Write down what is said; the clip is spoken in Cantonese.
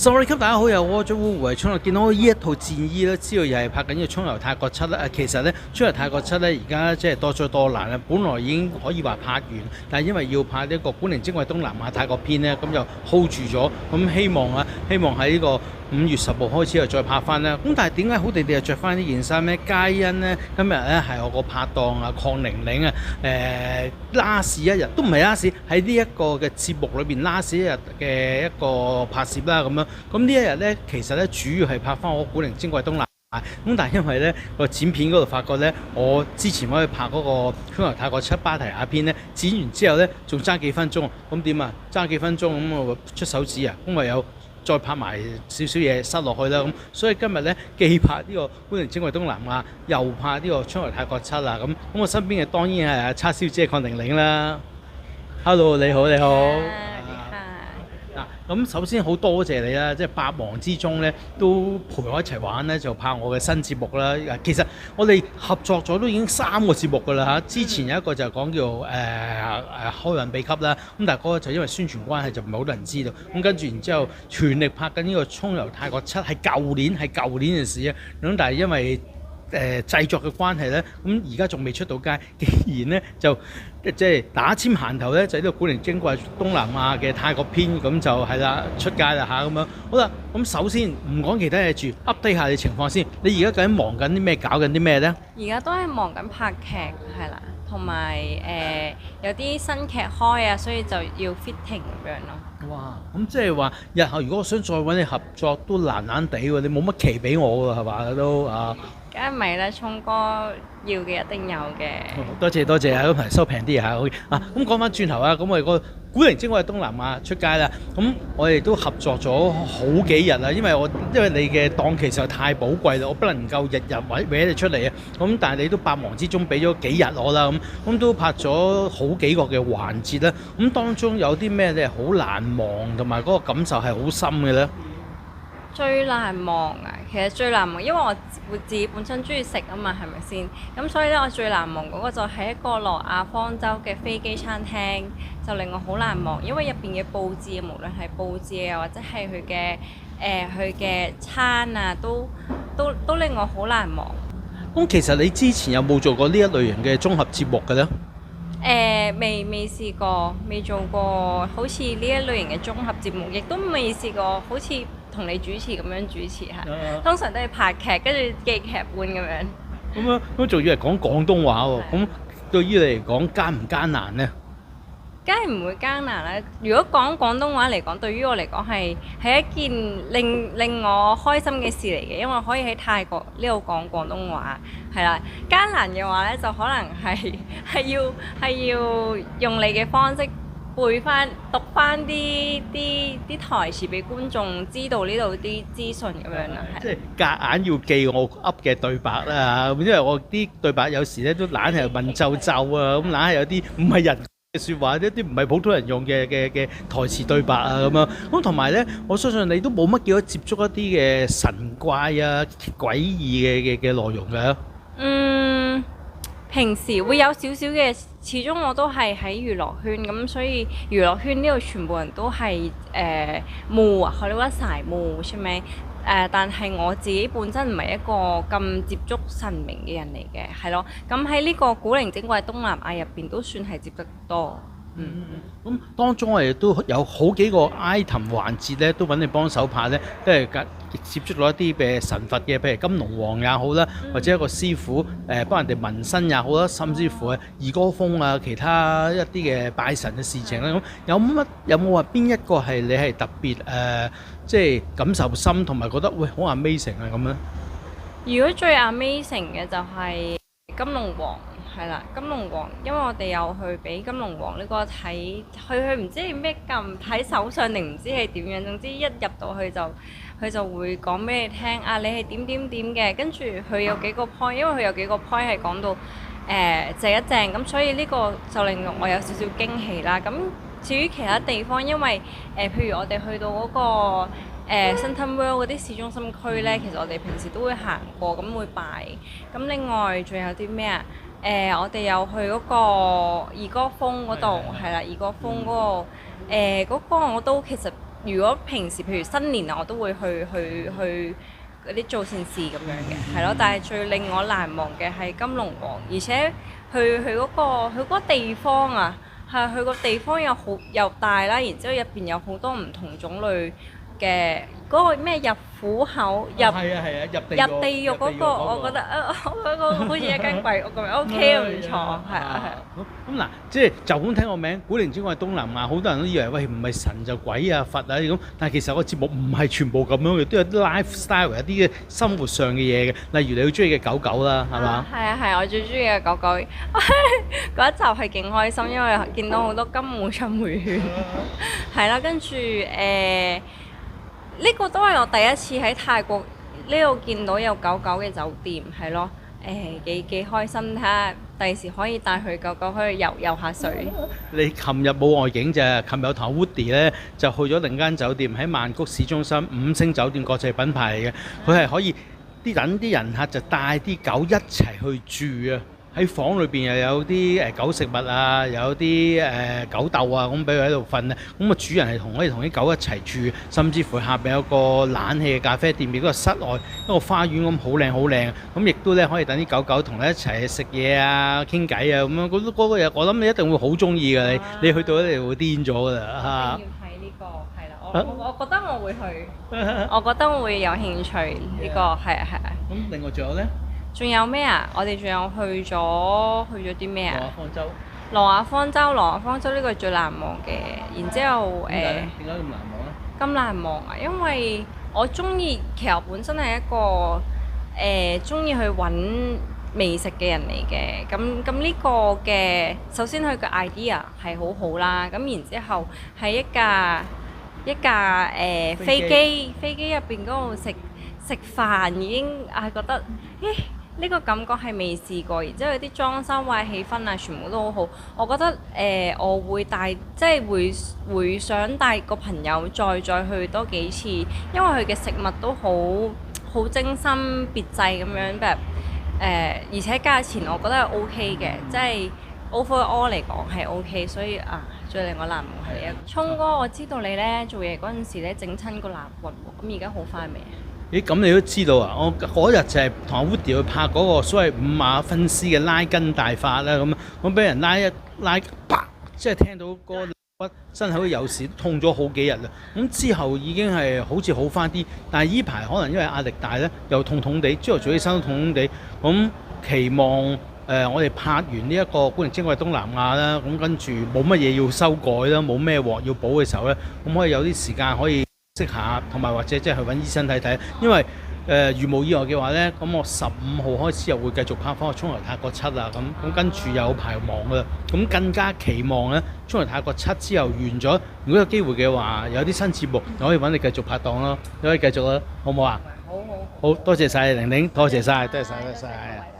Sorry 級大家好，又我咗烏胡衝嚟，見到呢一套戰衣咧，知道又係拍緊呢個《衝遊泰國七》啦。其實咧，《衝遊泰國七》咧而家即係多災多難啦。本來已經可以話拍完，但係因為要拍呢個古靈精怪東南亞泰國篇咧，咁就 hold 住咗。咁希望喺呢個5月10號開始又再拍翻啦。咁但係點解好地地又着翻呢件衫咧？皆因咧今日咧係我個拍檔啊鄺玲玲啊last 一日都唔係 last 喺呢一個嘅節目裏邊 last 一日嘅一個拍攝啦咁樣。咁呢一日咧其實咧主要係拍翻我古靈精怪東南亞。咁但係因為咧個剪片嗰度發覺咧，我之前可以拍嗰個《衝遊泰國七芭提雅篇》咧，剪完之後咧仲爭幾分鐘，咁點啊？爭幾分鐘咁我出手指啊，咁唯有再拍埋少少嘢塞落去啦。咁所以今日咧既拍呢個古靈精怪東南亞，又拍呢個《衝遊泰國七》啦。咁我身邊嘅當然係阿叉燒姐鄺玲玲啦。Hello， 你好，你好。咁首先好多謝你啦，即係百忙之中咧都陪我一齊玩咧，就拍我嘅新節目啦。其實我哋合作咗都已經3個節目㗎啦嚇。之前有一個就講叫開運秘笈啦，咁但係嗰個就因為宣傳關係就唔係好多人知道。咁跟住然之後全力拍緊呢個《衝遊泰國七》係舊年嘅事啊。咁但係因為製作嘅關係咧，咁而家仲未出到街，既然咧就即係打簽行頭咧，就呢個古靈精怪東南亞嘅泰國篇，咁就係啦出街啦嚇咁樣。好啦，咁首先唔講其他嘢住 ，update 下你情況先。你而家究竟忙緊啲咩？搞緊啲咩咧？而家都係忙緊拍劇係啦，同埋有啲新劇開啊，所以就要 fitting 咁樣咯。哇！咁即係話日後如果我想再揾你合作都難地喎，你冇乜期俾我㗎係嘛都啊？梗係咪咧？聰哥要嘅一定有嘅。多謝啊！咁收平啲嚇。咁講翻轉頭啊，咁我哋個古靈精怪東南亞出街啦。咁我哋都合作咗好幾日啦，因為你嘅檔期實在太寶貴啦，我不能夠日日搲你出嚟啊。咁但係你都百忙之中俾咗幾日我啦，咁都拍咗好幾個嘅環節啦。咁當中有啲咩咧好難忘，同埋嗰個感受係好深嘅咧？最難忘啊！其實最難忘，因為我自己本身中意食啊嘛，係咪先？咁所以咧，我最難忘嗰個就係一個羅亞方舟嘅飛機餐廳，就令我好難忘，因為入邊嘅佈置，無論係佈置啊，或者係佢嘅餐啊，都令我好難忘。咁其實你之前有冇做過呢一類型嘅綜合節目嘅咧？未試過，未做過好似呢一類型嘅綜合節目，亦都未試過好似同你主持咁樣主持下。通常都係拍劇，跟住記劇本咁樣。咁仲要係講廣東話喎，咁對於你嚟講艱唔艱難呢？梗係唔會艱難啦！如果講廣東話嚟講，對於我嚟講係一件令我開心嘅事嚟嘅，因為可以喺泰國呢度講廣東話，係啦。艱難嘅話咧，就可能係要用你嘅方式讀翻啲台詞俾觀眾知道呢度啲資訊咁樣啦。即係夾硬要記我噏嘅對白啦，因為我啲對白有時咧都懶係文縐縐啊，咁懶係有啲唔係人嘅説話，一啲唔係普通人用嘅台詞對白啊咁樣。咁同埋咧，我相信你都冇乜叫接觸一啲嘅神怪啊、詭異嘅內容嘅。平時會有少少嘅，始終我都係喺娛樂圈咁，所以娛樂圈呢度全部人都係มู啊，佢哋話สายมูใช่ไหม？但係我自己本身唔係一個咁接觸神明嘅人嚟嘅，係咯。咁喺呢個古靈精怪東南亞入邊都算係接得多。咁當中我哋都有好幾個 item 環節咧，都揾你幫手拍咧，都係接觸到一啲嘅神佛嘅，譬如金龍王也好啦，或者一個師傅幫人哋紋身也好啦，甚至乎係二哥峰啊，其他一啲嘅拜神嘅事情咧。咁有冇話邊一個係你係特別即係感受深，同埋覺得喂好 amazing 啊咁咧？如果最 amazing 嘅就係金龍王。係啦，金龍王，因為我哋有去俾金龍王呢個睇，佢唔知係咩撳睇手相定唔知係點樣，總之一入到去佢就會講俾你聽啊，你係點嘅，跟住佢有幾個 point，因為佢有幾個 point 係講到正一正，咁所以呢個就令我有少少驚喜啦。咁至於其他地方，因為譬如我哋去到嗰個Suntan World 嗰啲市中心區咧，其實我哋平時都會行過，咁會拜。咁另外仲有啲咩啊？我哋有去嗰個二哥峰嗰度，係啦，二哥峰嗰個嗰個我都其實如果平時譬如新年啊，我都會去嗰啲做善事咁樣嘅，係咯。但係最令我難忘嘅係金龍王，而且佢嗰個地方啊，係佢個地方又大啦，然之後入邊有好多唔同種類嘅嗰個咩入虎口入。係啊係啊，入地獄嗰個，我覺得嗰個好似一間鬼屋咁樣，OK 啊，唔錯，係啊係啊。咁嗱，即係就咁聽個名，古靈精怪東南亞，好多人都以為喂唔係神就鬼啊佛啊咁，但係其實個節目唔係全部咁樣嘅，都有啲 lifestyle 有啲嘅生活上嘅嘢嘅，例如你好中意嘅狗狗啦，係嘛？係啊係，我最中意嘅狗狗嗰一集係勁開心，因為見到好多金毛出梅犬，係啦，跟住呢個都係我第一次喺泰國呢度見到有狗狗嘅酒店，係咯，幾開心，睇下第時可以帶佢狗狗去游下水。你琴日冇外景咋？琴日我同 Woody 咧就去咗另間酒店喺曼谷市中心5星酒店國際品牌嚟嘅，佢係可以等啲人客就帶啲狗一齊去住啊！喺房裏邊又有啲狗食物啊，有啲狗竇啊，咁俾佢喺度瞓咧。咁啊主人係可以同啲狗一齊住，甚至乎下邊有個冷氣嘅咖啡店，亦都係室外一個花園咁，好靚好靚。咁亦都咧可以等啲狗狗同你一齊食嘢啊、傾偈啊咁樣。嗰個嘢我諗你一定會好中意㗎，你去到咧你會癲咗㗎啦嚇。要睇呢個係啦，我覺得我會去，我覺得我會有興趣呢個係啊係啊。咁另外仲有咧？仲有咩啊？我哋仲有去咗啲咩啊？羅亞方舟。羅亞方舟呢個係最難忘嘅。然之後點解咁難忘咧？咁難忘啊！因為我中意，其實我本身係一個中意去揾美食嘅人嚟嘅。咁呢個嘅首先佢嘅 idea 係好好啦。咁然之後係一架飛機入邊嗰度食飯已經覺得呢個感覺係未試過，然之後啲裝修或者氣氛啊，全部都好好。我覺得我會即係會想帶個朋友再去多幾次，因為佢嘅食物都好精心別製咁樣，而且價錢我覺得係 OK 嘅，即係 overall 嚟講係 OK，所以最令我難忘係呢一個。聰哥，我知道你咧做嘢嗰陣時咧整親個肋骨喎，咁而家好翻未啊？咦，咁你都知道啊？我嗰日就係同阿 Woody 去拍嗰個所謂五馬分屍嘅拉筋大法啦，咁俾人拉，啪！即係聽到個骨身體有時痛咗好幾日啦。咁之後已經係好似好翻啲，但係依排可能因為壓力大咧，又痛痛地，朝頭早起身都痛痛地。咁期望我哋拍完呢一個古靈精怪東南亞啦，咁跟住冇乜嘢要修改啦，冇咩鑊要補嘅時候咧，咁可以有啲時間可以識下，同埋或者即係去揾醫生睇睇，因為如無意外嘅話咧，咁我15號開始又會繼續拍翻個《沖遊泰國7》啊，咁跟住有排忙噶啦，咁更加期望咧《沖遊泰國7》之後完咗，如果有機會嘅話，有啲新節目就可以揾你繼續拍檔咯，你可以繼續啦，好唔好啊？好多謝晒玲玲，多謝晒，多謝晒。